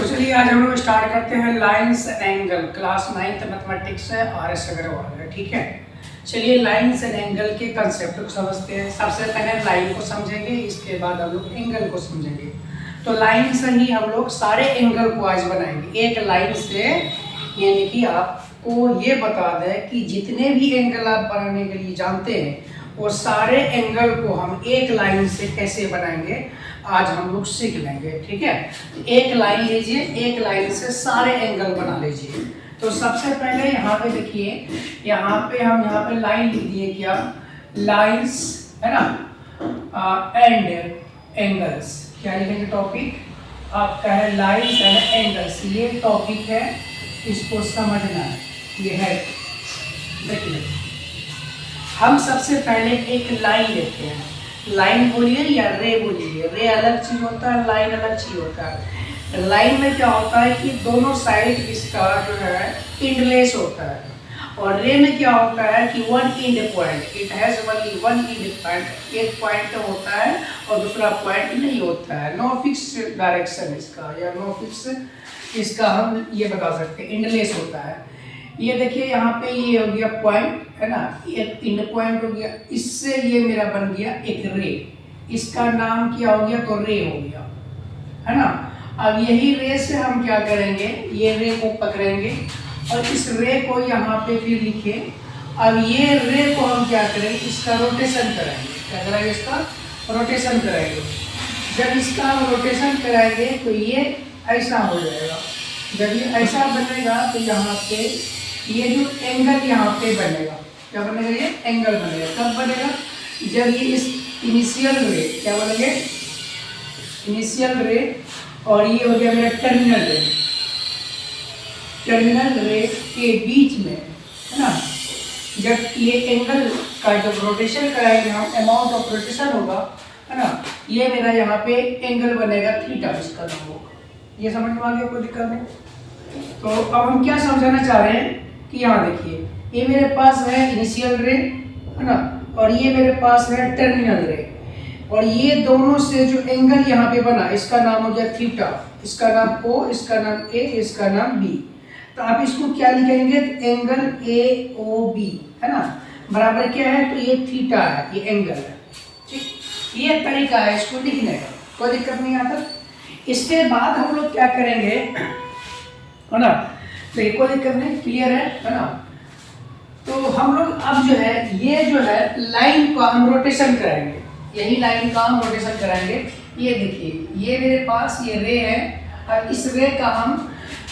तो चलिए आज हम लोग स्टार्ट करते हैं lines and angle. Class 9th mathematics है, RS अग्रवाल है, ठीक है। चलिए लाइंस एंड एंगल के कंसेप्ट को समझते हैं। सबसे पहले लाइन को समझेंगे, इसके बाद हम लोग एंगल को समझेंगे। तो लाइन से ही हम लोग सारे एंगल को आज बनाएंगे। एक लाइन से यानी कि आपको ये बता दें कि जितने भी एंगल आप बनाने के लिए जानते हैं वो सारे एंगल को हम एक लाइन से कैसे बनाएंगे आज हम लोग सीख लेंगे, ठीक है। एक लाइन लीजिए, एक लाइन से सारे एंगल बना लीजिए। तो सबसे पहले यहाँ पे देखिए, यहाँ पे लाइन लिख दिए, क्या लाइंस है ना, एंड एंगल्स। क्या लिखेंगे टॉपिक आपका है लाइंस एंड एंगल्स। ये टॉपिक है, इसको समझना है। ये है, देखिए हम सबसे पहले एक लाइन लेते हैं। लाइन बोलिए या रे बोलिए, रे अलग चीज होता है, लाइन अलग चीज होता है। लाइन में क्या होता है कि दोनों साइड इसका जो है इंडलेस होता है, और रे में क्या होता है कि one end point, it has only one end point. एक पॉइंट होता है और दूसरा पॉइंट नहीं होता है। नो फिक्स डायरेक्शन इसका, या नो फिक्स इसका हम ये बता सकते हैं, इंडलेस होता है। ये देखिए यहाँ पे ये हो गया पॉइंट है ना, एक इंड पॉइंट हो गया, इससे ये मेरा बन गया एक रे। इसका नाम क्या हो गया, तो रे हो गया, है ना। अब यही रे से हम क्या करेंगे, ये रे को पकड़ेंगे और इस रे को यहाँ पे फिर लिखे। अब ये रे को हम क्या करेंगे, इसका रोटेशन कराएंगे। क्या कराएंगे, इसका रोटेशन कराएंगे। जब इसका हम रोटेशन कराएंगे तो ये ऐसा हो जाएगा। जब ये ऐसा बनेगा तो यहाँ पे ये जो एंगल यहाँ पे बनेगा, क्या बनेगा, ये एंगल बनेगा। कब बनेगा, जब ये इस इनिशियल रे, क्या बनेंगे, इनिशियल रे, और ये हो गया मेरा टर्मिनल रे। टर्मिनल रे के बीच में, है ना, जब ये एंगल का जब रोटेशन कराएंगे हम, अमाउंट ऑफ रोटेशन होगा, है ना, ये मेरा यहाँ पे एंगल बनेगा थीटा, इसका नाम होगा। ये समझ में आ गया, कोई दिक्कत नहीं। तो अब हम क्या समझाना चाह रहे हैं कि यहाँ देखिए, ये मेरे पास है इनिशियल रे, है ना, और ये मेरे पास है टर्मिनल रे, और ये दोनों से जो एंगल यहाँ पे बना, इसका नाम हो गया थीटा, इसका नाम O, इसका नाम A, इसका नाम B। तो आप इसको क्या लिखेंगे, एंगल AOB, है ना, बराबर क्या है, तो ये थीटा है, ये एंगल है, ठीक। ये तरीका है इसको लिखने का, कोई दिक्कत नहीं आता। इसके बाद हम लोग क्या करेंगे, है ना, तो ये कोई दिक्कत नहीं, क्लियर है ना। तो हम लोग अब जो है, ये जो है लाइन का हम रोटेशन कराएंगे, यही लाइन का हम रोटेशन कराएंगे। ये देखिए, ये मेरे पास ये रे है, और इस रे का हम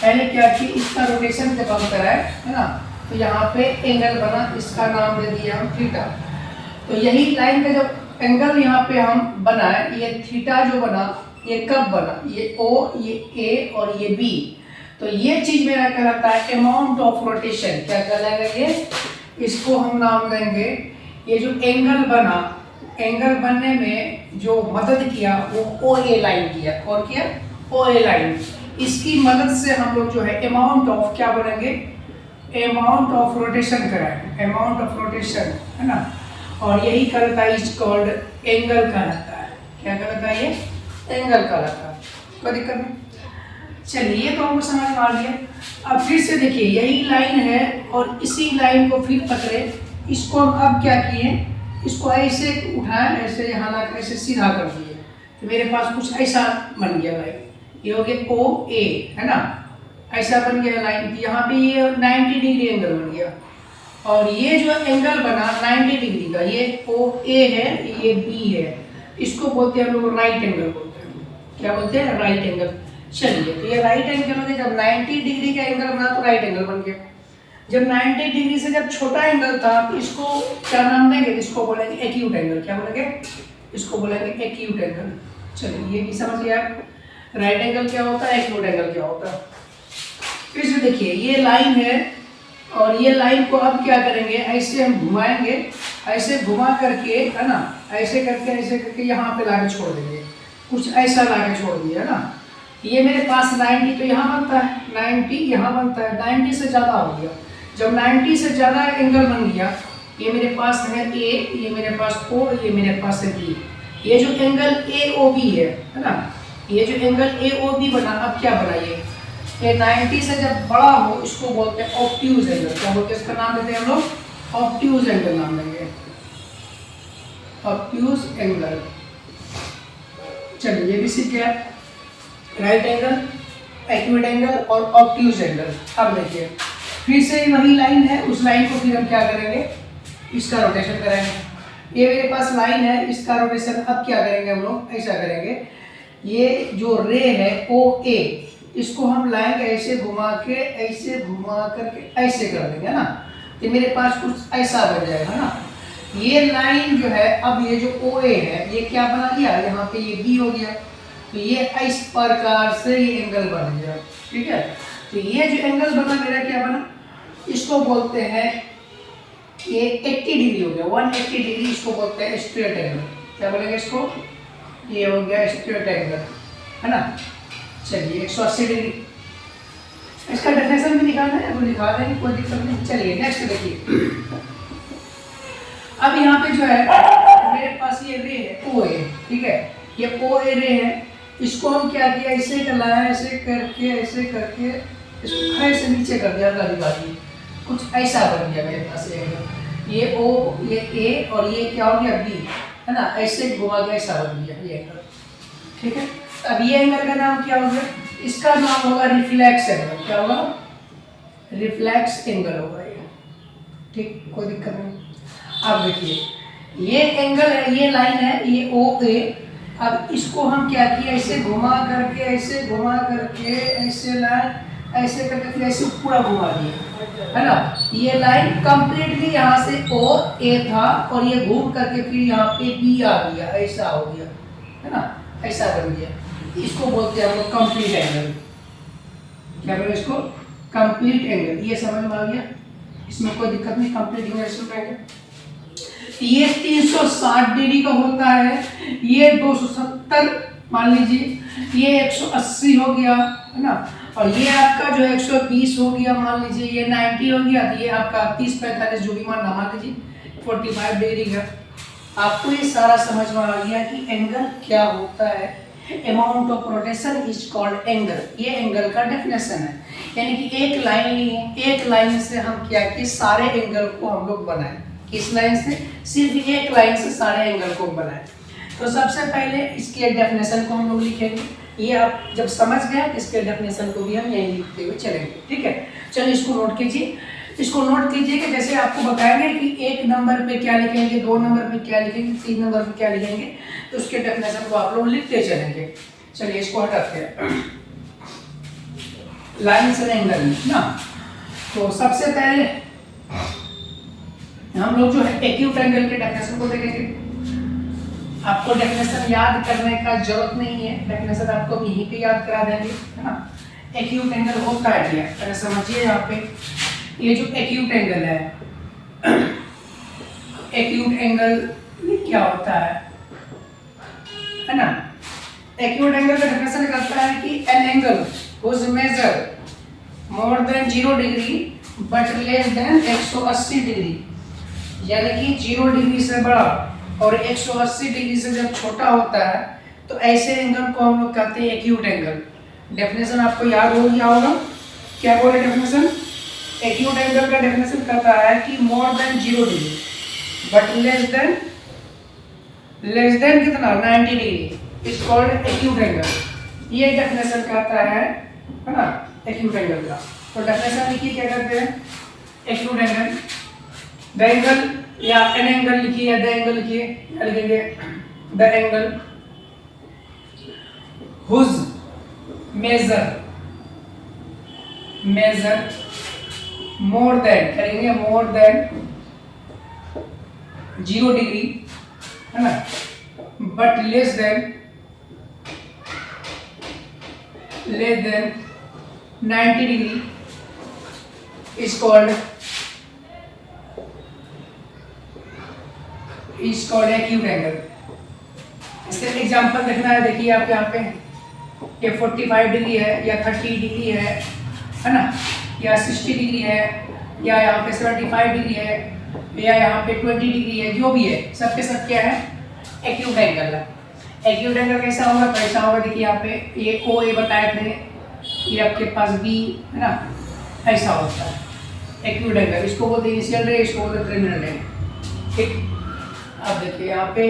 पहले क्या किए, इसका रोटेशन जब हम कराए, है ना, तो यहाँ पे एंगल बना, इसका नाम दे दिया हम थीटा। तो यही लाइन का जब एंगल यहाँ पे हम बनाए, ये थीटा जो बना, ये कब बना, ये O, ये A और ये B। तो ये चीज मेरा कहलाता है अमाउंट ऑफ रोटेशन। क्या कहलाएगा ये, इसको हम नाम देंगे, ये जो एंगल बना, एंगल बनने में जो मदद किया वो OA लाइन किया। और किया, OA लाइन। इसकी मदद से हम लोग जो है अमाउंट ऑफ क्या बनेंगे, अमाउंट ऑफ रोटेशन कराएंगे, अमाउंट ऑफ रोटेशन, है ना। और यही कहलाता है, इज कॉल्ड एंगल कहलाता है। क्या कहलाता है, ये एंगल कहलाता है, कोई दिक्कत नहीं। चलिए, ये तो हमको समझ में आ गया। अब फिर से देखिए, यही लाइन है और इसी लाइन को फिर पकड़े, इसको हम अब क्या किए, इसको ऐसे उठाए, ऐसे यहाँ लाकर ऐसे सीधा कर दिए, तो मेरे पास कुछ ऐसा बन गया लाइन। ये हो गया OA, है ना, ऐसा बन गया लाइन। यहाँ पे ये 90 डिग्री एंगल बन गया, और ये जो एंगल बना 90 डिग्री का, ये OA है, ये B है, इसको बोलते हैं हम लोग राइट एंगल बोलते हैं। क्या बोलते हैं, राइट एंगल। चलिए, तो ये राइट एंगल हो गया। जब 90 डिग्री का एंगल बना तो राइट एंगल बन गया। जब 90 डिग्री से जब छोटा एंगल था, तो इसको क्या नाम देंगे, इसको बोलेंगे एक्यूट एंगल। क्या बोलेंगे, इसको बोलेंगे एक्यूट एंगल। चलिए, ये भी समझ लिया, राइट एंगल क्या होता है, एक्यूट एंगल क्या होता है। फिर से देखिए, ये लाइन है, और ये लाइन को अब क्या करेंगे, ऐसे हम घुमाएंगे, ऐसे घुमा करके, है ना, ऐसे करके यहाँ पे लाके छोड़ देंगे, कुछ ऐसा लाके छोड़ दिया, है ना। ये मेरे पास 90 तो यहाँ बनता है, 90 यहाँ बनता है, 90 से ज़्यादा हो गया। जब 90 से ज़्यादा एंगल बन गया, ये मेरे पास है A, ये मेरे पास O, ये मेरे पास है B। ये जो एंगल AOB है ना, ये जो एंगल ए ओ बी बना, अब क्या बनाइए, ये 90 से जब बड़ा हो इसको बोलते हैं ऑब्ट्यूज एंगल। क्या बोलते हैं इसका नाम देते हैं हम लोग, ऑब्ट्यूज एंगल नाम देंगे, ऑब्ट्यूज एंगल। चलिए ये भी सीख गया, राइट एंगल, एक्यूट एंगल और ऑब्ट्यूज एंगल। अब देखिए फिर से वही लाइन है, उस लाइन को फिर हम क्या करेंगे, इसका रोटेशन कराएंगे। ये मेरे पास लाइन है, इसका रोटेशन अब क्या करेंगे हम लोग, ऐसा करेंगे, ये जो रे है ओ ए, इसको हम लाइन ऐसे घुमा के, ऐसे घुमा करके ऐसे कर देंगे ना, तो मेरे पास कुछ ऐसा बन जाएगा ना। ये लाइन जो है, अब ये जो ओ ए है ये क्या बना लिया, यहाँ पे ये बी हो गया, तो ये इस प्रकार से ये एंगल बन गया, ठीक है। तो ये जो एंगल बना मेरा क्या बना, इसको बोलते हैं, ये 80 डिग्री हो गया, 180 डिग्री, इसको बोलते हैं स्ट्रेट एंगल। क्या बोलेंगे इसको, ये हो गया स्ट्रेट एंगल, है ना। चलिए 180 डिग्री, इसका डेफिनेशन भी निकालना है, वो दिखा देंगे, कोई दिक्कत नहीं। चलिए नेक्स्ट देखिए, अब यहाँ पे जो है मेरे पास ये रे है ओ ए, ठीक है, ये ओ ए रे है, इसको हम क्या किया, ऐसे लाया, ऐसे करके इसको ऐसे नीचे कर दिया, गली बाजी कुछ ऐसा बन गया मेरे पास ये ओ, ये ए और ये क्या हो गया बी, है ना, ऐसे घुमा के ऐसा बन गया ये एंगल, ठीक है। अब ये एंगल का नाम क्या होगा, इसका नाम होगा रिफ्लेक्स एंगल। क्या होगा, रिफ्लेक्स एंगल होगा ये, ठीक, कोई दिक्कत नहीं। अब देखिए ये एंगल है, ये लाइन है, ये ओ ए, अब इसको हम क्या किया, ऐसे घुमा करके, ऐसे घुमा करके, ऐसे लाइन ऐसे करके, फिर ऐसे पूरा घुमा दिया, है ना। ये लाइन कंप्लीटली यहाँ से ओ ए था और ये घूम करके फिर यहाँ पे बी आ गया, ऐसा हो गया, है ना, ऐसा बन गया। इसको बोलते हैं हम लोग कंप्लीट एंगल। क्या बोले इसको, कंप्लीट एंगल। ये समझ में आ गया, इसमें कोई दिक्कत नहीं, कंप्लीट एंगल। ये 360 डिग्री का होता है, ये 270 मान लीजिए, ये 180 हो गया, है ना, और ये आपका जो 120 हो गया मान लीजिए, ये 90 हो गया, ये आपका 30-45 जो भी मानना, मान लीजिए 45 डिग्री का। आपको ये सारा समझ में आ गया कि एंगल क्या होता है, amount of rotation is called angle. ये एंगल का डेफिनेशन है, यानी कि एक लाइन ली है, एक लाइन से हम क्या कि सारे एंगल को हम लोग बनाए, इस लाइन से, सिर्फ एक लाइन से सारे एंगल को बनाए। तो सबसे पहले इसके डेफिनेशन को हम लोग लिखेंगे, ये आप जब समझ गए इसके डेफिनेशन को भी हम यहीं लिखते हुए चलेंगे, ठीक है। चलिए इसको नोट कीजिए, इसको नोट कीजिए कि जैसे आपको बताएंगे कि 1 नंबर पे क्या लिखेंगे, 2 नंबर पे क्या लिखेंगे, 3 नंबर पे क्या लिखेंगे, तो उसके डेफिनेशन को आप लोग लिखते चलेंगे। चलिए इसको हटाते हैं, लाइन से एंगल ना। तो सबसे पहले हम लोग जो है एक्यूट एंगल के डेफिनेशन को देखेंगे। आपको डेफिनेशन याद करने का जरूरत नहीं है, डेफिनेशन आपको यहीं पे याद करा देंगे, है ना। एक्यूट एंगल होता है क्या, अरे समझिए यहाँ पे, ये जो एक्यूट एंगल एंगल ये क्या होता है ना। एक्यूट एंगल का डेफिनेशन कहता है कि an angle whose measure more than 0 degree but less than 180 degree, यानी कि 0 डिग्री से बड़ा और 180 डिग्री से जब छोटा होता है तो ऐसे एंगल को हम लोग कहते हैं एक्यूट एंगल। डेफिनेशन आपको याद हो गया होगा, क्या बोले डेफिनेशन, एक्यूट एंगल का डेफिनेशन कहता है कि मोर than 0 degree but less then कितना 90 degree is called acute angle. ये डेफिनेशन कहता है ना एक्यूट एंगल का। तो डेफिनेशन लिखिए, क्या कहते हैं एक्यूट एंगल, द एंगल या एन एंगल लिखिए या द एंगल लिखिए, क्या लिखेंगे, the angle whose measure more than, करेंगे मोर देन 0 डिग्री, है ना, but less than 90 degree is called acute angle। इसका एग्जांपल देखना है, देखिए आप यहाँ पे ये 45 डिग्री है या 30 डिग्री है ना, या 60 डिग्री है, या यहाँ पे 75 डिग्री है, या यहाँ पे 20 डिग्री है, जो भी है सब के सब क्या है एक्यूट एंगल है। एक्यूट एंगल कैसा होगा, कैसा होगा, देखिए यहाँ पे ये ओ ए बताए थे, ये आपके पास बी है ना, ऐसा होता है एक्यूट एंगल। इसको बोलते हैं इनिशियल रे, इसको बोलते हैं टर्मिनल रे। ठीक, अब देखिए यहाँ पे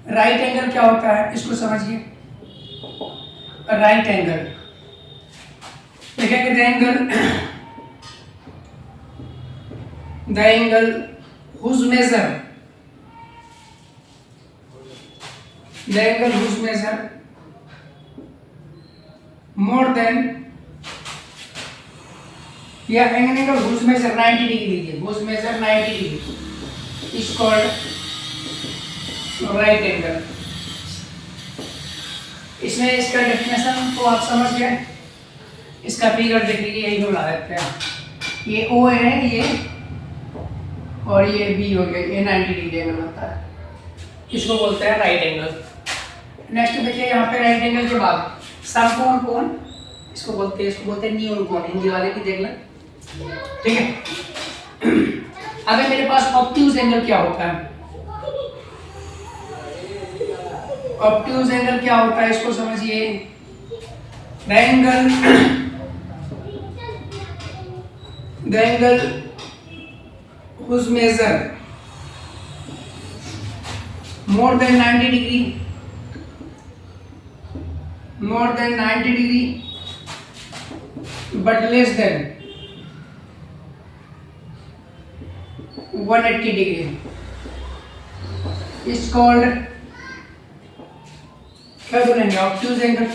राइट एंगल क्या होता है, इसको समझिए। राइट एंगल देखेंगे, the angle whose measure more than, या एंगल whose measure 90 डिग्री लीजिए, whose measure 90 degree is called right angle. इसमें इसका डेफिनेशन तो आप समझ गए, इसका फिगर देख लीजिए, यही बना देते हैं। ये ओ है ये, और ये बी हो गया, ये 90 डिग्री एंगल होता है, इसको बोलते हैं राइट एंगल। नेक्स्ट देखिए यहाँ पे राइट एंगल के बाद समकोण कोण, इसको बोलते हैं न्यून कोण, हिंदी वाले भी देख लें, ठीक है। अगर मेरे पास ऑब्ट्यूज एंगल क्या होता है, ऑब्ट्यूज एंगल क्या होता है, इसको समझिए। The angle whose measure more than 90 degree but less than 180 degree is called, क्या बोलेंगे, obtuse angle.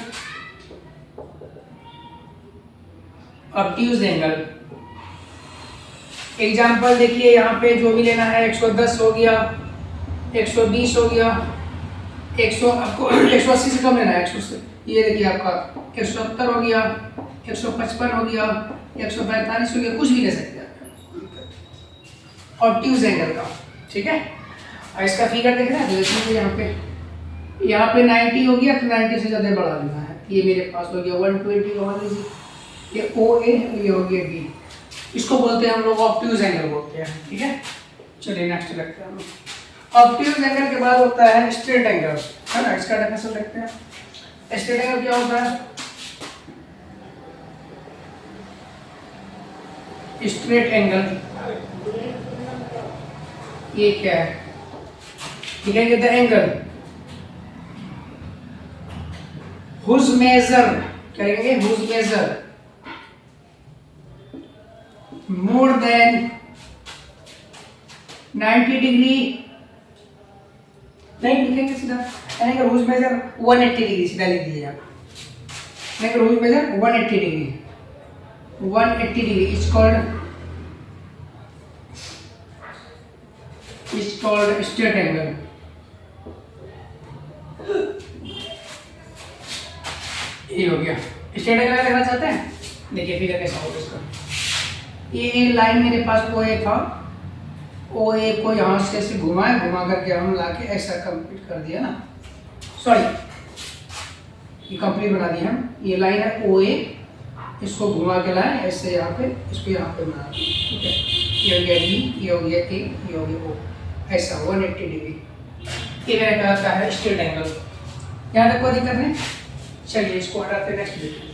Obtuse angle example देखिए, यहाँ पे जो भी लेना है 110 हो गया, 120 हो गया, 100, आपको 180 से कम लेना है, 100 से, ये देखिए आपका 170 हो गया, 155 हो गया, 145 हो गया, कुछ भी ले सकते हैं ऑब्ट्यूज एंगल का, ठीक है। और इसका फिगर देखना है, तो यहाँ पे 90 हो गया, तो 90 से ज़्यादा बढ़ा देना है। ये मेरे पास हो गया 120 मान लीजिए, ये ओ ए, ये हो गया बी, इसको बोलते हैं हम लोग ऑब्ट्यूज एंगल बोलते हैं, ठीक है। चलिए नेक्स्ट लगते हैं हम लोग। ऑब्ट्यूज एंगल के बाद होता है स्ट्रेट एंगल, है ना, इसका डेफिनेशन देखते हैं। स्ट्रेट एंगल क्या होता है, स्ट्रेट एंगल ये क्या है, ठीक है, द एंगल whose measure, करेंगे whose measure more than 90 degree, नहीं लिखेंगे सीधा, यानी whose measure 180 डिग्री, सीधा लिख दीजिए आप, यानी whose measure 180 degree, 180 degree is called straight angle। ये हो गया स्ट्रेट एंगल देखना चाहते हैं, देखिए फिगर कैसा होगा इसका। ये लाइन मेरे पास ओ ए था, ओ ए को यहाँ से ऐसे घुमा करके हम लाके ऐसा कंप्लीट कर दिया ना, सॉरी ये कंप्लीट बना दिया हम। ये लाइन है ओ ए, इसको घुमा के लाए ऐसे यहाँ पे, इसको यहाँ पे बना, ठीक है। ये हो गया बी, ये हो गया ए, ये हो गया ओ, ऐसा 180 डिग्री। ये मेरा कहता है स्ट्रेट एंगल। यहाँ तक कोई दिक्कत नहीं, चलिए इसको हटाते हैं, नेक्स्ट देखिए।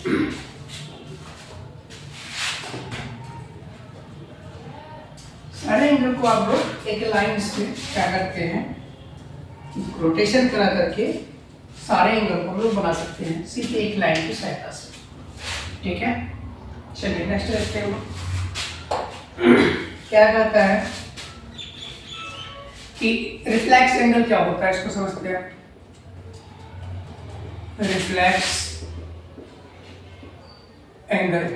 सारे एंगल को आप लोग एक लाइन से क्या करते हैं, रोटेशन करा करके सारे एंगल को हम लोग बना सकते हैं सिर्फ एक लाइन की सहायता से, ठीक है। चलिए नेक्स्ट देखते हैं। क्या कहता है कि रिफ्लेक्स एंगल क्या होता है, इसको समझते हैं। Reflex angle,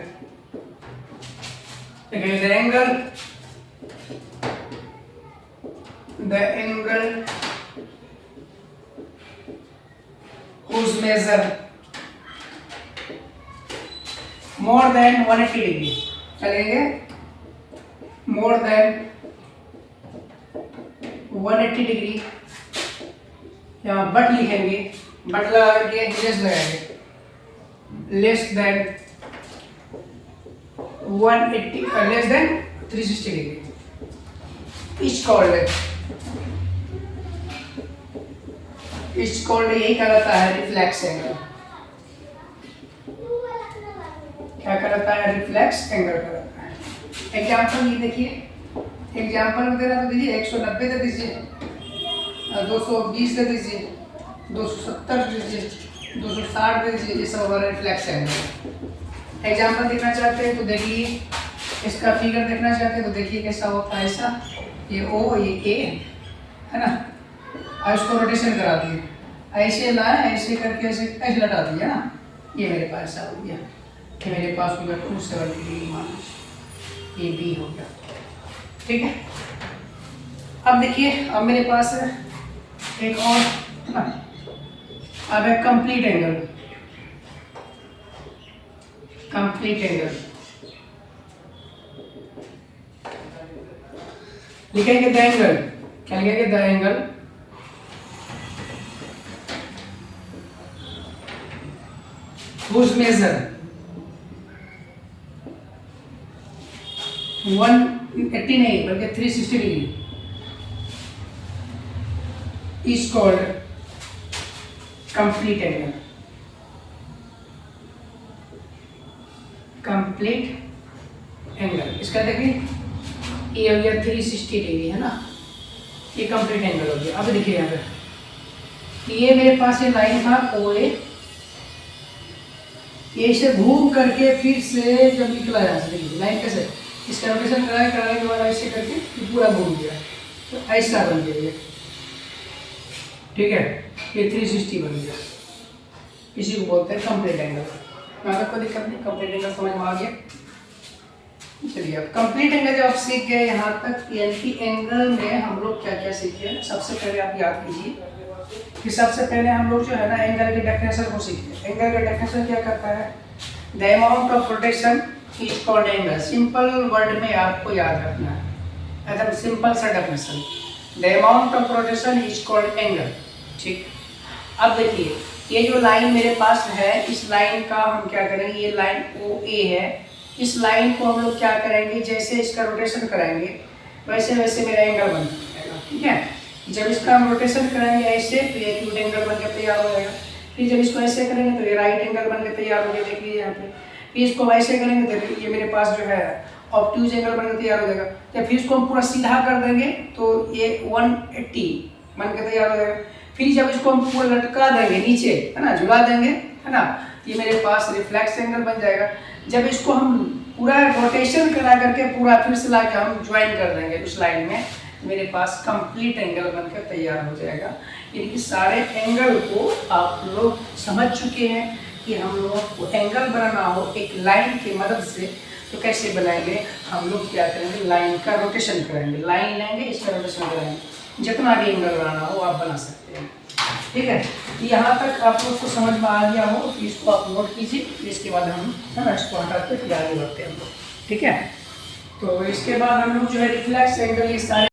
the angle whose measure more than 180 degree, चलेंगे more than 180 डिग्री, यहाँ बट लिखेंगे, बट लगा करके लेस लगाएंगे, less than 180, less than 360 degree is called its called, यही कहलाता है रिफ्लेक्स एंगल। क्या कहलाता है? रिफ्लेक्स एंगल कहलाता है। एग्जाम्पल ये देखिए, एग्जाम्पल में देना तो दीजिए 190 दे दीजिए, 220 दे दीजिए, 270 दे दीजिए, 260 दे दीजिए, ये सब हमारा रिफ्लेक्स एंगल। एग्जाम्पल देखना चाहते हैं तो देखिए, इसका फिगर देखना चाहते हैं तो देखिए कैसा होता है। ऐसा ये ओ, ये ए है ना, और इसको रोटेशन करा दिए, ऐसे लाए, ऐसे करके ऐसे ऐसे लटा दिया ना, ये मेरे पास ऐसा हो गया, ये मेरे पास हो गया 270 डिग्री माइनस, ये बी हो गया। ठीक है, अब देखिए, अब मेरे पास है एक और ना, अब है कंप्लीट एंगल। कंप्लीट एंगल लिखेंगे द एंगल, क्या लिखेंगे? द एंगल whose measure 180 नहीं बल्कि 360 degree is called complete angle। Complete angle, इसका देखिए ये हो गया 360 डिग्री है ना, ये कंप्लीट एंगल हो गया। अब देखिए यहाँ पे ये मेरे पास ये लाइन था ओ ए, ये इसे घूम करके फिर से जब निकला यहाँ से, देखिए लाइन कैसे, इसका रोटेशन कराने के बाद ऐसे करके ये पूरा घूम गया, तो ऐसा बन गया ये। ठीक है, ये 360 बन गया, इसी को बोलते हैं कंप्लीट एंगल। यहाँ तक कोई दिक्कत नहीं, कंप्लीट एंगल समझ में आ गया। चलिए, अब कंप्लीट एंगल जब आप सीख गए यहाँ तक, यानी एंगल में हम लोग क्या क्या सीखे। सबसे पहले आप याद कीजिए कि सबसे पहले हम लोग जो है ना एंगल के डेफिनेशन को सीखते हैं। एंगल का डेफिनेशन क्या करता है? The amount of rotation is called angle. Simple word में आपको याद रखना है, एकदम सिंपल सा definition, the amount of rotation is called angle. ठीक, अब देखिए ये जो लाइन मेरे पास है, इस लाइन का हम क्या करेंगे, ये लाइन ओ ए है, इस लाइन को हम लोग क्या करेंगे, जैसे इसका रोटेशन कराएंगे वैसे वैसे मेरा एंगल बन जाएगा। ठीक है, जब इसका हम रोटेशन कराएंगे ऐसे तो ये एक्यूट एंगल बन के तैयार हो जाएगा। फिर जब इसको ऐसे करेंगे तो ये राइट एंगल बन के तैयार हो गया, देख लीजिए यहाँ पे। फिर इसको वैसे करेंगे तो ये मेरे पास जो है ऑब्ट्यूज एंगल बन के तैयार हो जाएगा। जब फिर इसको हम पूरा सीधा कर देंगे तो ये 180 बन के तैयार हो जाएगा। फिर जब इसको हम पूरा लटका देंगे नीचे, है ना, झुला देंगे, है ना, ये मेरे पास रिफ्लेक्स एंगल बन जाएगा। जब इसको हम पूरा रोटेशन करा करके पूरा फिर से ला के हम ज्वाइन कर देंगे उस लाइन में, मेरे पास कंप्लीट एंगल बनकर तैयार हो जाएगा। यानी कि सारे एंगल को आप लोग समझ चुके हैं कि हम लोगों को एंगल बनाना हो एक लाइन की मदद से तो कैसे बनाएंगे। हम लोग क्या करेंगे, लाइन का रोटेशन करेंगे, लाइन लेंगे, इसका रोटेशन करेंगे, जितना भी एंगल बनाना हो आप बना सकते हैं। ठीक है, यहाँ तक आप लोग को समझ में आ गया हो तो इसको आप नोट कीजिए। इसके बाद हम है ना इसको हटाते फिर आगे बढ़ते हैं हम लोग। ठीक है, तो इसके बाद हम लोग जो है रिफ्लेक्स एंगल ये सारे